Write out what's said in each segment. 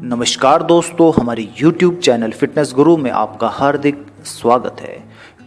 नमस्कार दोस्तों, हमारे YouTube चैनल फिटनेस गुरु में आपका हार्दिक स्वागत है।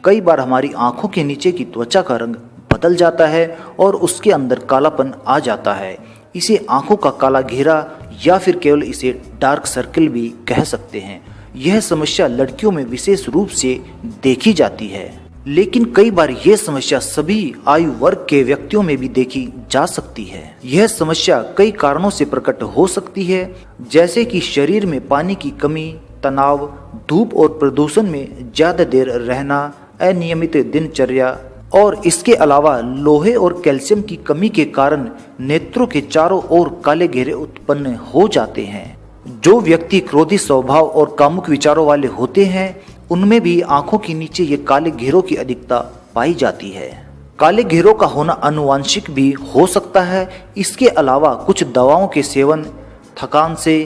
कई बार हमारी आंखों के नीचे की त्वचा का रंग बदल जाता है और उसके अंदर कालापन आ जाता है। इसे आंखों का काला घेरा या फिर केवल इसे डार्क सर्कल भी कह सकते हैं। यह समस्या लड़कियों में विशेष रूप से देखी जाती है, लेकिन कई बार यह समस्या सभी आयु वर्ग के व्यक्तियों में भी देखी जा सकती है। यह समस्या कई कारणों से प्रकट हो सकती है, जैसे कि शरीर में पानी की कमी, तनाव, धूप और प्रदूषण में ज्यादा देर रहना, अनियमित दिनचर्या और इसके अलावा लोहे और कैल्शियम की कमी के कारण नेत्रों के चारों ओर काले घेरे उत्पन्न हो जाते हैं। जो व्यक्ति क्रोधी स्वभाव और कामुक विचारों वाले होते हैं, उनमें भी आंखों के नीचे ये काले घेरों की अधिकता पाई जाती है। काले घेरों का होना आनुवंशिक भी हो सकता है। इसके अलावा कुछ दवाओं के सेवन, थकान से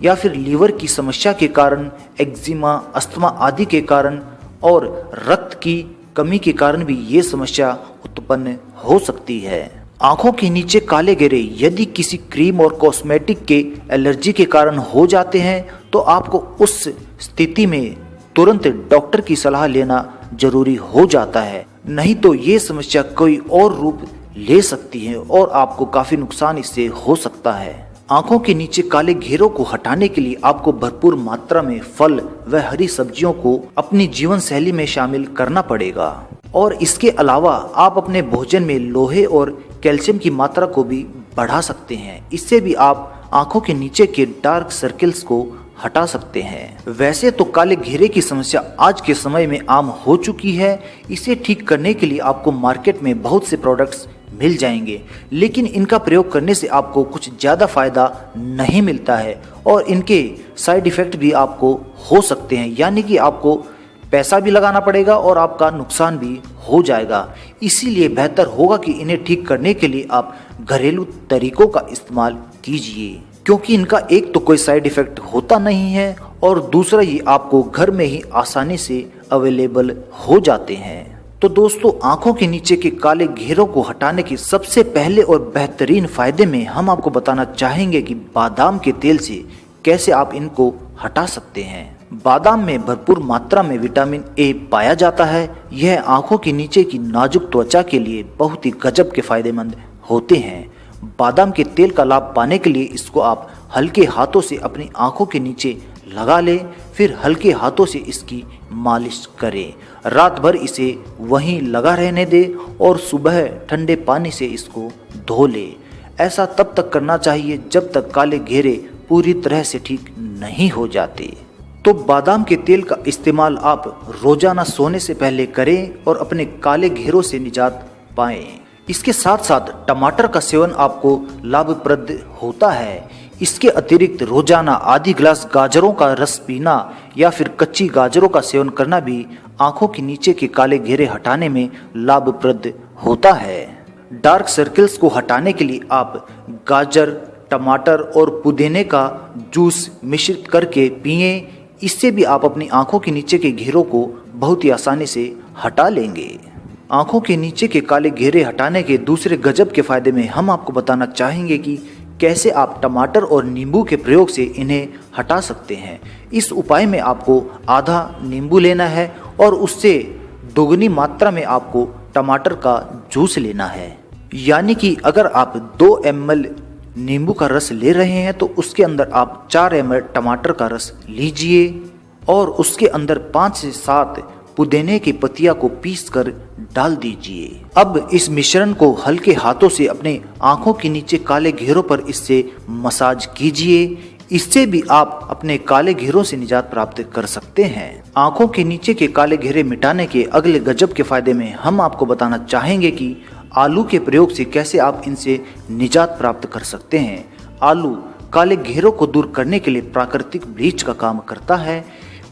या फिर लीवर की समस्या के कारण, एक्जिमा, अस्थमा आदि के कारण और रक्त की कमी के कारण भी ये समस्या उत्पन्न हो सकती है। आंखों के नीचे काले घेरे यदि किसी क्रीम और कॉस्मेटिक के एलर्जी के कारण हो जाते हैं, तो आपको उस स्थिति में तुरंत डॉक्टर की सलाह लेना जरूरी हो जाता है, नहीं तो ये समस्या कोई और रूप ले सकती है और आपको काफी नुकसान इससे हो सकता है। आंखों के नीचे काले घेरों को हटाने के लिए आपको भरपूर मात्रा में फल व हरी सब्जियों को अपनी जीवन शैली में शामिल करना पड़ेगा और इसके अलावा आप अपने भोजन में लोहे और कैल्शियम की मात्रा को भी बढ़ा सकते हैं। इससे भी आप आंखों के नीचे के डार्क सर्कल्स को हटा सकते हैं। वैसे तो काले घेरे की समस्या आज के समय में आम हो चुकी है। इसे ठीक करने के लिए आपको मार्केट में बहुत से प्रोडक्ट्स मिल जाएंगे, लेकिन इनका प्रयोग करने से आपको कुछ ज़्यादा फायदा नहीं मिलता है और इनके साइड इफ़ेक्ट भी आपको हो सकते हैं, यानी कि आपको पैसा भी लगाना पड़ेगा और आपका नुकसान भी हो जाएगा। इसीलिए बेहतर होगा कि इन्हें ठीक करने के लिए आप घरेलू तरीकों का इस्तेमाल कीजिए, क्योंकि इनका एक तो कोई साइड इफ़ेक्ट होता नहीं है और दूसरा ये आपको घर में ही आसानी से अवेलेबल हो जाते हैं। तो दोस्तों, आंखों के नीचे के काले घेरों को हटाने के सबसे पहले और बेहतरीन फायदे में हम आपको बताना चाहेंगे कि बादाम के तेल से कैसे आप इनको हटा सकते हैं। बादाम में भरपूर मात्रा में विटामिन ए पाया जाता है। यह आंखों के नीचे की नाजुक त्वचा के लिए बहुत ही गजब के फायदेमंद होते हैं। बादाम के तेल का लाभ पाने के लिए इसको आप हल्के हाथों से अपनी आंखों के नीचे लगा लें, फिर हल्के हाथों से इसकी मालिश करें। रात भर इसे वहीं लगा रहने दें और सुबह ठंडे पानी से इसको धो लें। ऐसा तब तक करना चाहिए जब तक काले घेरे पूरी तरह से ठीक नहीं हो जाते। तो बादाम के तेल का इस्तेमाल आप रोजाना सोने से पहले करें और अपने काले घेरों से निजात पाएं। इसके साथ साथ टमाटर का सेवन आपको लाभप्रद होता है। इसके अतिरिक्त रोजाना आधी गिलास गाजरों का रस पीना या फिर कच्ची गाजरों का सेवन करना भी आंखों के नीचे के काले घेरे हटाने में लाभप्रद होता है। डार्क सर्कल्स को हटाने के लिए आप गाजर, टमाटर और पुदीने का जूस मिश्रित करके पिएं। इससे भी आप अपनी आंखों के नीचे के घेरों को बहुत ही आसानी से हटा लेंगे। आंखों के नीचे के काले घेरे हटाने के दूसरे गजब के फायदे में हम आपको बताना चाहेंगे कि कैसे आप टमाटर और नींबू के प्रयोग से इन्हें हटा सकते हैं। इस उपाय में आपको आधा नींबू लेना है और उससे दोगुनी मात्रा में आपको टमाटर का जूस लेना है। यानी कि अगर आप 2 ml नींबू का रस ले रहे हैं तो उसके अंदर आप 4 ml टमाटर का रस लीजिए और उसके अंदर 5 से 7 पुदीने की पत्तियां को पीसकर डाल दीजिए। अब इस मिश्रण को हल्के हाथों से अपने आंखों के नीचे काले घेरों पर इससे मसाज कीजिए। इससे भी आप अपने काले घेरों से निजात प्राप्त कर सकते हैं। आंखों के नीचे के काले घेरे मिटाने के अगले गजब के फायदे में हम आपको बताना चाहेंगे कि आलू के प्रयोग से कैसे आप इनसे निजात प्राप्त कर सकते हैं। आलू काले घेरों को दूर करने के लिए प्राकृतिक ब्लीच का काम करता है।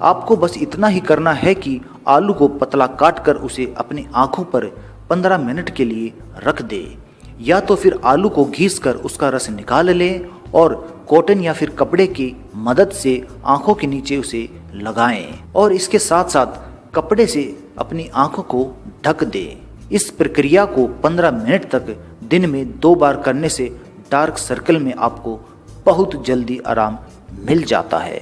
आपको बस इतना ही करना है कि आलू को पतला काट कर उसे अपनी आंखों पर 15 मिनट के लिए रख दे, या तो फिर आलू को घिस कर उसका रस निकाल लें और कॉटन या फिर कपड़े की मदद से आंखों के नीचे उसे लगाएं और इसके साथ साथ कपड़े से अपनी आंखों को ढक दें। इस प्रक्रिया को 15 मिनट तक दिन में 2 बार करने से डार्क सर्कल में आपको बहुत जल्दी आराम मिल जाता है।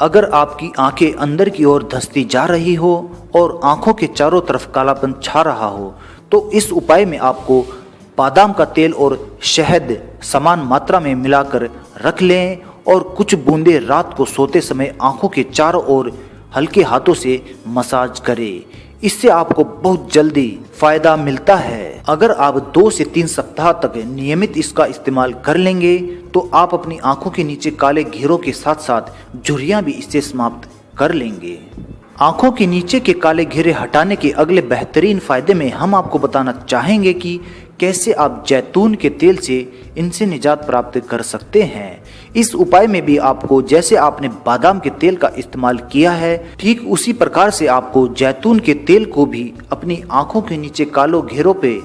अगर आपकी आंखें अंदर की ओर धंसती जा रही हो और आंखों के चारों तरफ कालापन छा रहा हो तो इस उपाय में आपको बादाम का तेल और शहद समान मात्रा में मिलाकर रख लें और कुछ बूंदें रात को सोते समय आंखों के चारों ओर हल्के हाथों से मसाज करें। इससे आपको बहुत जल्दी फायदा मिलता है। अगर आप 2 से 3 सप्ताह तक नियमित इसका इस्तेमाल कर लेंगे तो आप अपनी आंखों के नीचे काले घेरों के साथ साथ झुर्रियां भी इससे समाप्त कर लेंगे। आंखों के नीचे के काले घेरे हटाने के अगले बेहतरीन फायदे में हम आपको बताना चाहेंगे कि कैसे आप जैतून के तेल से इनसे निजात प्राप्त कर सकते हैं। इस उपाय में भी आपको जैसे आपने बादाम के तेल का इस्तेमाल किया है ठीक उसी प्रकार से आपको जैतून के तेल को भी अपनी आंखों के नीचे कालों घेरों पे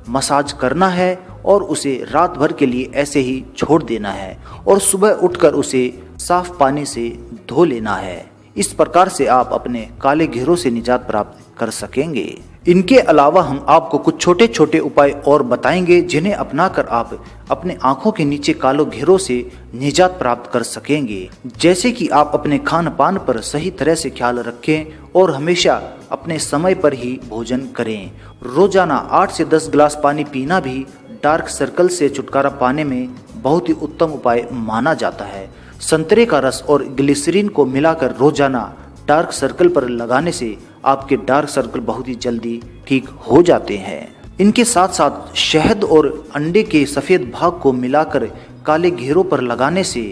मसाज करना है और उसे रात भर के लिए ऐसे ही छोड़ देना है और सुबह उठकर उसे साफ पानी से धो लेना है। इस प्रकार से आप अपने काले घेरों से निजात प्राप्त कर सकेंगे। इनके अलावा हम आपको कुछ छोटे छोटे उपाय और बताएंगे जिन्हें अपनाकर आप अपने आंखों के नीचे कालों घेरों से निजात प्राप्त कर सकेंगे। जैसे कि आप अपने खान पान पर सही तरह से ख्याल रखें और हमेशा अपने समय पर ही भोजन करें। रोजाना 8 से 10 गिलास पानी पीना भी डार्क सर्कल से छुटकारा पाने में बहुत ही उत्तम उपाय माना जाता है। संतरे का रस और ग्लिसरीन को मिलाकर रोजाना डार्क सर्कल पर लगाने से आपके डार्क सर्कल बहुत ही जल्दी ठीक हो जाते हैं। इनके साथ साथ शहद और अंडे के सफ़ेद भाग को मिलाकर काले घेरों पर लगाने से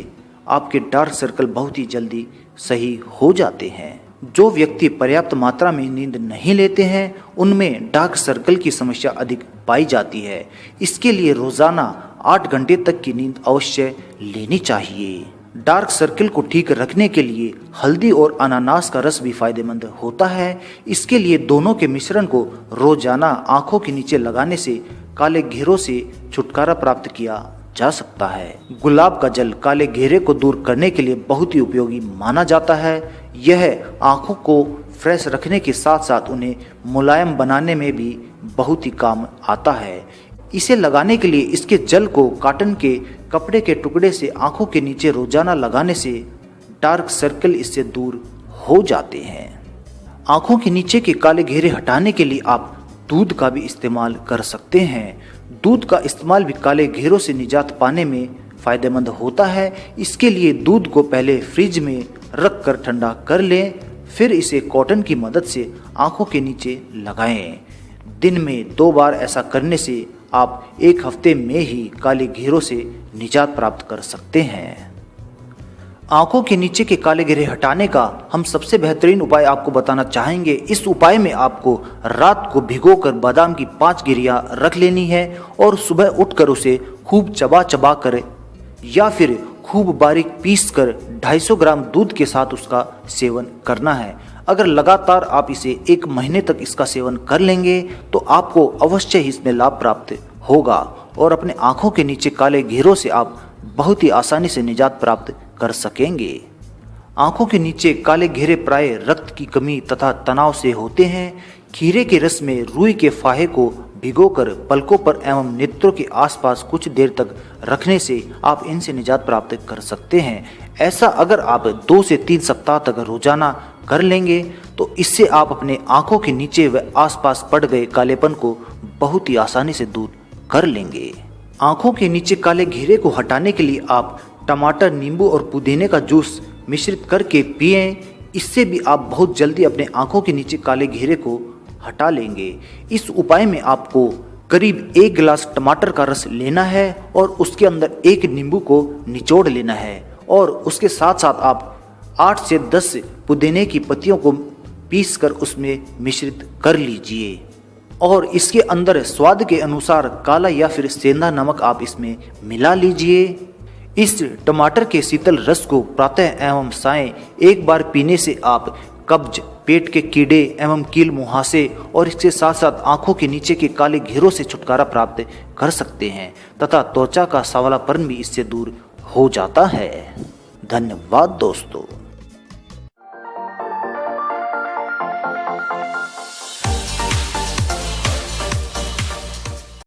आपके डार्क सर्कल बहुत ही जल्दी सही हो जाते हैं। जो व्यक्ति पर्याप्त मात्रा में नींद नहीं लेते हैं उनमें डार्क सर्कल की समस्या अधिक पाई जाती है। इसके लिए रोजाना 8 घंटे तक की नींद अवश्य लेनी चाहिए। डार्क सर्कल को ठीक रखने के लिए हल्दी और अनानास का रस भी फायदेमंद होता है। इसके लिए दोनों के मिश्रण को रोजाना आंखों के नीचे लगाने से काले घेरों से छुटकारा प्राप्त किया जा सकता है। गुलाब का जल काले घेरे को दूर करने के लिए बहुत ही उपयोगी माना जाता है। यह आंखों को फ्रेश रखने के साथ साथ उन्हें मुलायम बनाने में भी बहुत ही काम आता है। इसे लगाने के लिए इसके जल को कॉटन के कपड़े के टुकड़े से आंखों के नीचे रोजाना लगाने से डार्क सर्कल इससे दूर हो जाते हैं। आंखों के नीचे के काले घेरे हटाने के लिए आप दूध का भी इस्तेमाल कर सकते हैं। दूध का इस्तेमाल भी काले घेरों से निजात पाने में फायदेमंद होता है। इसके लिए दूध को पहले फ्रिज में रख कर ठंडा कर लें, फिर इसे कॉटन की मदद से आंखों के नीचे लगाएं। दिन में 2 बार ऐसा करने से आप 1 हफ्ते में ही काले घेरों से निजात प्राप्त कर सकते हैं। आंखों के नीचे के काले घेरे हटाने का हम सबसे बेहतरीन उपाय आपको बताना चाहेंगे। इस उपाय में आपको रात को भिगोकर बादाम की 5 गिरियां रख लेनी है और सुबह उठकर उसे खूब चबा कर या फिर खूब बारीक पीस कर 250 ग्राम दूध के साथ उसका सेवन करना है। अगर लगातार आप इसे 1 महीने तक इसका सेवन कर लेंगे तो आपको अवश्य ही इसमें लाभ प्राप्त होगा और अपने आंखों के नीचे काले घेरों से आप बहुत ही आसानी से निजात प्राप्त कर सकेंगे। आंखों के नीचे काले घेरे प्राय रक्त की कमी तथा तनाव से होते हैं। खीरे के रस में रुई के फाहे को भिगोकर पलकों पर एवं नेत्रों के आसपास कुछ देर तक रखने से आप इनसे निजात प्राप्त कर सकते हैं। ऐसा अगर आप 2 से 3 सप्ताह तक रोजाना कर लेंगे तो इससे आप अपने आंखों के नीचे व आसपास पड़ गए कालेपन को बहुत ही आसानी से दूर कर लेंगे। आंखों के नीचे काले घेरे को हटाने के लिए आप टमाटर, नींबू और पुदीने का जूस मिश्रित करके पिएं। इससे भी आप बहुत जल्दी अपने आंखों के नीचे काले घेरे को हटा लेंगे। इस उपाय में आपको करीब 1 गिलास टमाटर का रस लेना है और उसके अंदर 1 नींबू को निचोड़ लेना है और उसके साथ साथ आप 8 से 10 पुदीने की पत्तियों को पीसकर उसमें मिश्रित कर लीजिए और इसके अंदर स्वाद के अनुसार काला या फिर सेंधा नमक आप इसमें मिला लीजिए। इस टमाटर के शीतल रस को प्रातः एवं सायं 1 बार पीने से आप कब्ज, पेट के कीड़े एवं कील मुहासे और इसके साथ साथ आंखों के नीचे के काले घेरों से छुटकारा प्राप्त कर सकते हैं तथा त्वचा का सांवलापन भी इससे दूर हो जाता है। धन्यवाद दोस्तों।